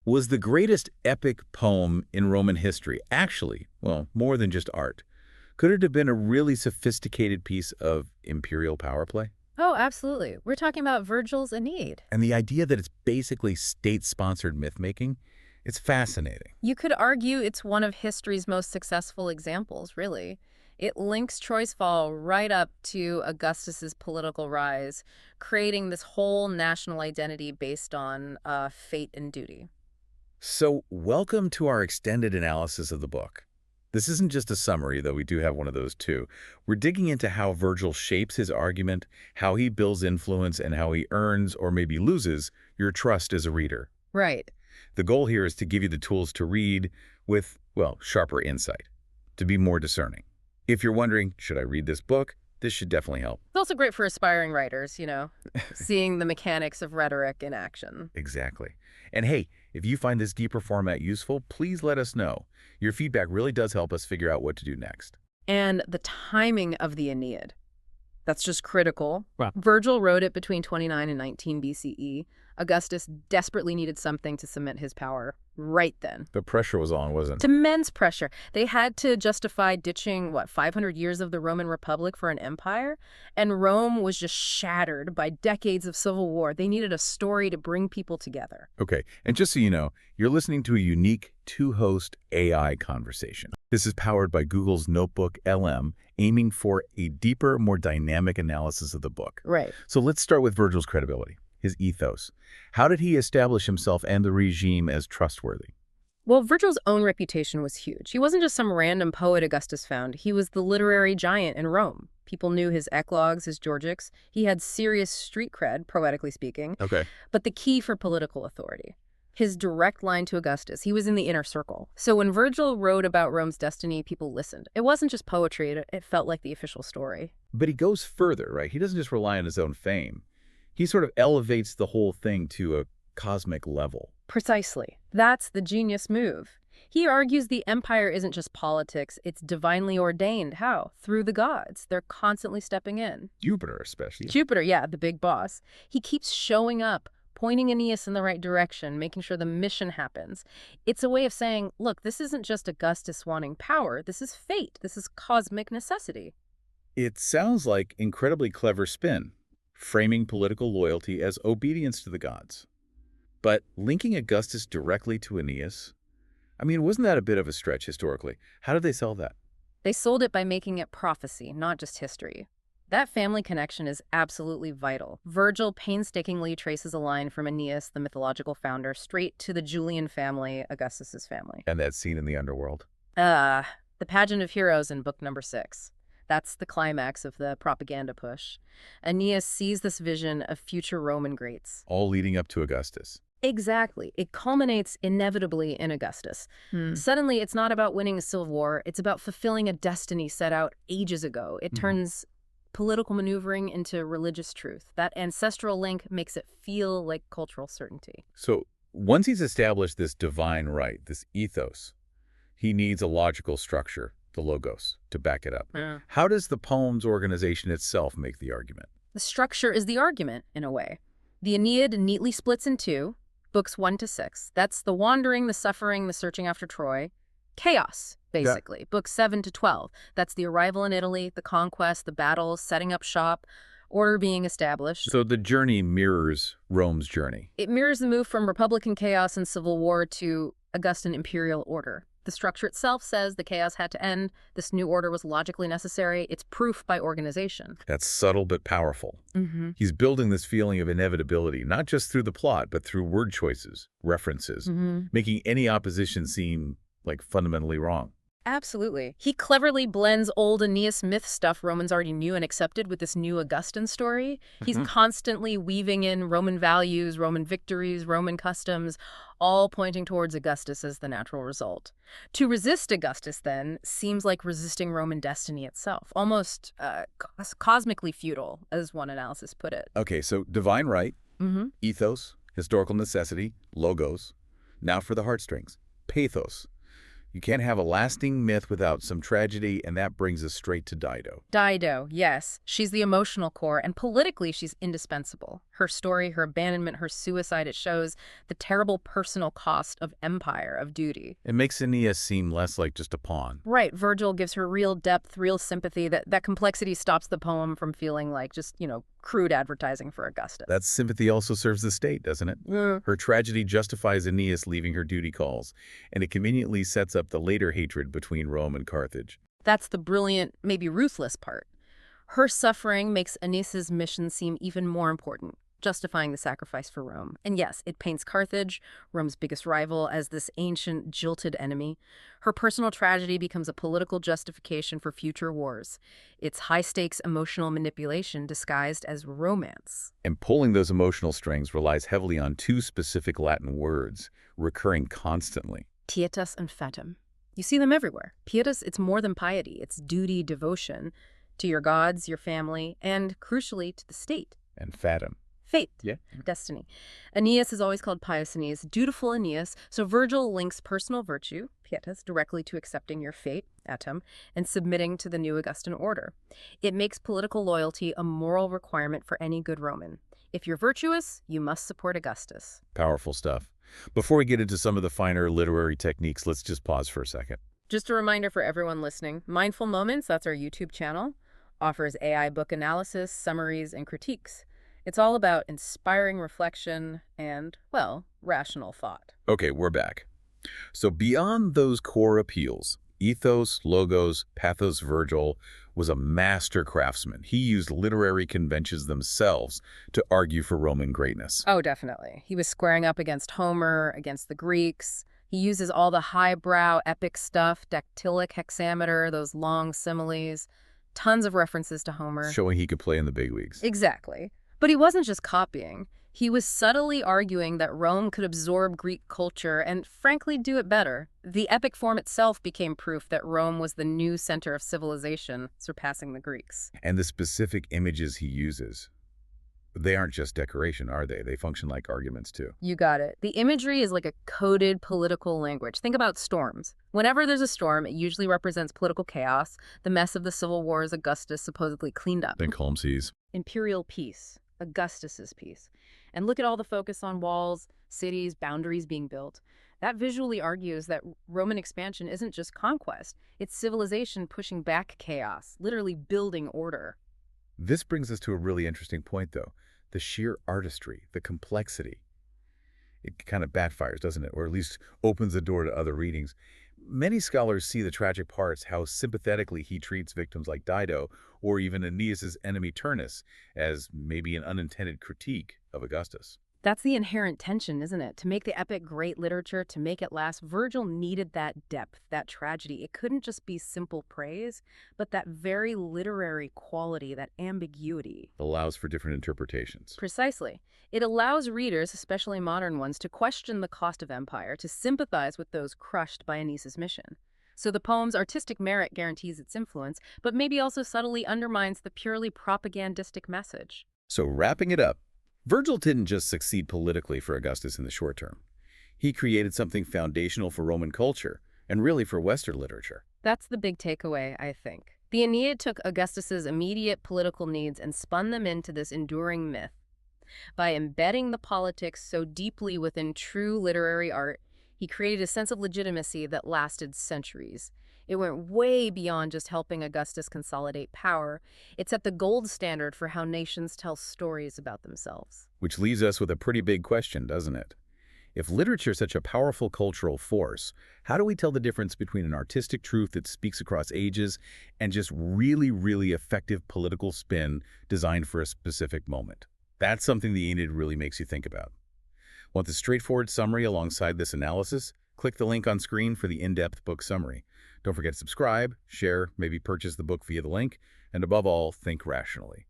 was the greatest epic poem in Roman history. Actually, well, more than just art. Could it have been a really sophisticated piece of imperial power play? Oh, absolutely. We're talking about Virgil's Aeneid. And the idea that it's basically state-sponsored myth-making, it's fascinating. You could argue it's one of history's most successful examples, really. It links Troy's fall right up to Augustus's political rise, creating this whole national identity based on fate and duty. So, welcome to our extended analysis of the book. This isn't just a summary, though we do have one of those too. We're digging into how Virgil shapes his argument, how he builds influence, and how he earns, or maybe loses, your trust as a reader. Right. The goal here is to give you the tools to read with, well, sharper insight, to be more discerning. If you're wondering, should I read this book? This should definitely help. It's also great for aspiring writers, seeing the mechanics of rhetoric in action. Exactly. And hey, if you find this deeper format useful, please let us know. Your feedback really does help us figure out what to do next. And the timing of the Aeneid. That's just critical. Wow. Virgil wrote it between 29 and 19 BCE. Augustus desperately needed something to cement his power right then. The pressure was on, wasn't It's immense pressure. They had to justify ditching, 500 years of the Roman Republic for an empire? And Rome was just shattered by decades of civil war. They needed a story to bring people together. Okay, and just so you know, you're listening to a unique two-host AI conversation. This is powered by Google's NotebookLM, aiming for a deeper, more dynamic analysis of the book. Right. So let's start with Virgil's credibility, his ethos. How did he establish himself and the regime as trustworthy? Well, Virgil's own reputation was huge. He wasn't just some random poet Augustus found. He was the literary giant in Rome. People knew his eclogues, his Georgics. He had serious street cred, poetically speaking. Okay. But the key for political authority, his direct line to Augustus, he was in the inner circle. So when Virgil wrote about Rome's destiny, people listened. It wasn't just poetry, it felt like the official story. But he goes further, right? He doesn't just rely on his own fame. He sort of elevates the whole thing to a cosmic level. Precisely. That's the genius move. He argues the empire isn't just politics, it's divinely ordained. How? Through the gods. They're constantly stepping in. Jupiter, especially. Jupiter, yeah, the big boss. He keeps showing up, pointing Aeneas in the right direction, making sure the mission happens. It's a way of saying, look, this isn't just Augustus wanting power. This is fate. This is cosmic necessity. It sounds like incredibly clever spin, framing political loyalty as obedience to the gods. But linking Augustus directly to Aeneas, wasn't that a bit of a stretch historically? How did they sell that? They sold it by making it prophecy, not just history. That family connection is absolutely vital. Virgil painstakingly traces a line from Aeneas, the mythological founder, straight to the Julian family, Augustus's family. And that scene in the underworld. The pageant of heroes in book number 6. That's the climax of the propaganda push. Aeneas sees this vision of future Roman greats. All leading up to Augustus. Exactly. It culminates inevitably in Augustus. Suddenly, it's not about winning a civil war. It's about fulfilling a destiny set out ages ago. It turns political maneuvering into religious truth. That ancestral link makes it feel like cultural certainty. So once he's established this divine right, this ethos, he needs a logical structure, the logos, to back it up. Yeah. How does the poem's organization itself make the argument? The structure is the argument, in a way. The Aeneid neatly splits in two, books 1 to 6. That's the wandering, the suffering, the searching after Troy. Chaos, basically. Books 7 to 12. That's the arrival in Italy, the conquest, the battles, setting up shop, order being established. So the journey mirrors Rome's journey. It mirrors the move from Republican chaos and civil war to Augustan imperial order. The structure itself says the chaos had to end. This new order was logically necessary. It's proof by organization. That's subtle but powerful. He's building this feeling of inevitability, not just through the plot, but through word choices, references, making any opposition seem like fundamentally wrong. Absolutely. He cleverly blends old Aeneas myth stuff Romans already knew and accepted with this new Augustan story. He's constantly weaving in Roman values, Roman victories, Roman customs, all pointing towards Augustus as the natural result. To resist Augustus, then, seems like resisting Roman destiny itself, almost cosmically futile, as one analysis put it. Okay, so divine right, ethos, historical necessity, logos. Now for the heartstrings, pathos. You can't have a lasting myth without some tragedy, and that brings us straight to Dido. Dido, yes. She's the emotional core, and politically she's indispensable. Her story, her abandonment, her suicide, it shows the terrible personal cost of empire, of duty. It makes Aeneas seem less like just a pawn. Right, Virgil gives her real depth, real sympathy. That complexity stops the poem from feeling like just, crude advertising for Augustus. That sympathy also serves the state, doesn't it? Her tragedy justifies Aeneas leaving her duty calls, and it conveniently sets up the later hatred between Rome and Carthage. That's the brilliant, maybe ruthless part. Her suffering makes Aeneas's mission seem even more important, justifying the sacrifice for Rome. And yes, it paints Carthage, Rome's biggest rival, as this ancient, jilted enemy. Her personal tragedy becomes a political justification for future wars. It's high-stakes emotional manipulation disguised as romance. And pulling those emotional strings relies heavily on two specific Latin words, recurring constantly. Pietas and fatum. You see them everywhere. Pietas, it's more than piety. It's duty, devotion to your gods, your family, and, crucially, to the state. And fatum. Fate. Yeah. Destiny. Aeneas is always called pious Aeneas, dutiful Aeneas, so Virgil links personal virtue, pietas, directly to accepting your fate, atom, and submitting to the new Augustan order. It makes political loyalty a moral requirement for any good Roman. If you're virtuous, you must support Augustus. Powerful stuff. Before we get into some of the finer literary techniques, let's just pause for a second. Just a reminder for everyone listening, Mindful Moments, that's our YouTube channel, offers AI book analysis, summaries, and critiques. It's all about inspiring reflection and, well, rational thought. Okay, we're back. So beyond those core appeals, ethos, logos, pathos, Virgil was a master craftsman. He used literary conventions themselves to argue for Roman greatness. Oh, definitely. He was squaring up against Homer, against the Greeks. He uses all the highbrow epic stuff, dactylic hexameter, those long similes, tons of references to Homer. Showing he could play in the big leagues. Exactly. But he wasn't just copying. He was subtly arguing that Rome could absorb Greek culture and, frankly, do it better. The epic form itself became proof that Rome was the new center of civilization, surpassing the Greeks. And the specific images he uses, they aren't just decoration, are they? They function like arguments, too. You got it. The imagery is like a coded political language. Think about storms. Whenever there's a storm, it usually represents political chaos, the mess of the civil wars Augustus supposedly cleaned up. Then calm seas. Imperial peace. Augustus's peace. And look at all the focus on walls, cities, boundaries being built. That visually argues that Roman expansion isn't just conquest. It's civilization pushing back chaos, literally building order. This brings us to a really interesting point, though. The sheer artistry, the complexity. It kind of backfires, doesn't it? Or at least opens the door to other readings. Many scholars see the tragic parts, how sympathetically he treats victims like Dido, or even Aeneas's enemy Turnus, as maybe an unintended critique of Augustus. That's the inherent tension, isn't it? To make the epic great literature, to make it last, Virgil needed that depth, that tragedy. It couldn't just be simple praise, but that very literary quality, that ambiguity. Allows for different interpretations. Precisely. It allows readers, especially modern ones, to question the cost of empire, to sympathize with those crushed by Aeneas's mission. So the poem's artistic merit guarantees its influence, but maybe also subtly undermines the purely propagandistic message. So wrapping it up, Virgil didn't just succeed politically for Augustus in the short term. He created something foundational for Roman culture, and really for Western literature. That's the big takeaway, I think. The Aeneid took Augustus's immediate political needs and spun them into this enduring myth. By embedding the politics so deeply within true literary art, he created a sense of legitimacy that lasted centuries. It went way beyond just helping Augustus consolidate power. It set the gold standard for how nations tell stories about themselves. Which leaves us with a pretty big question, doesn't it? If literature is such a powerful cultural force, how do we tell the difference between an artistic truth that speaks across ages and just really, really effective political spin designed for a specific moment? That's something the Aeneid really makes you think about. Want the straightforward summary alongside this analysis? Click the link on screen for the in-depth book summary. Don't forget to subscribe, share, maybe purchase the book via the link, and above all, think rationally.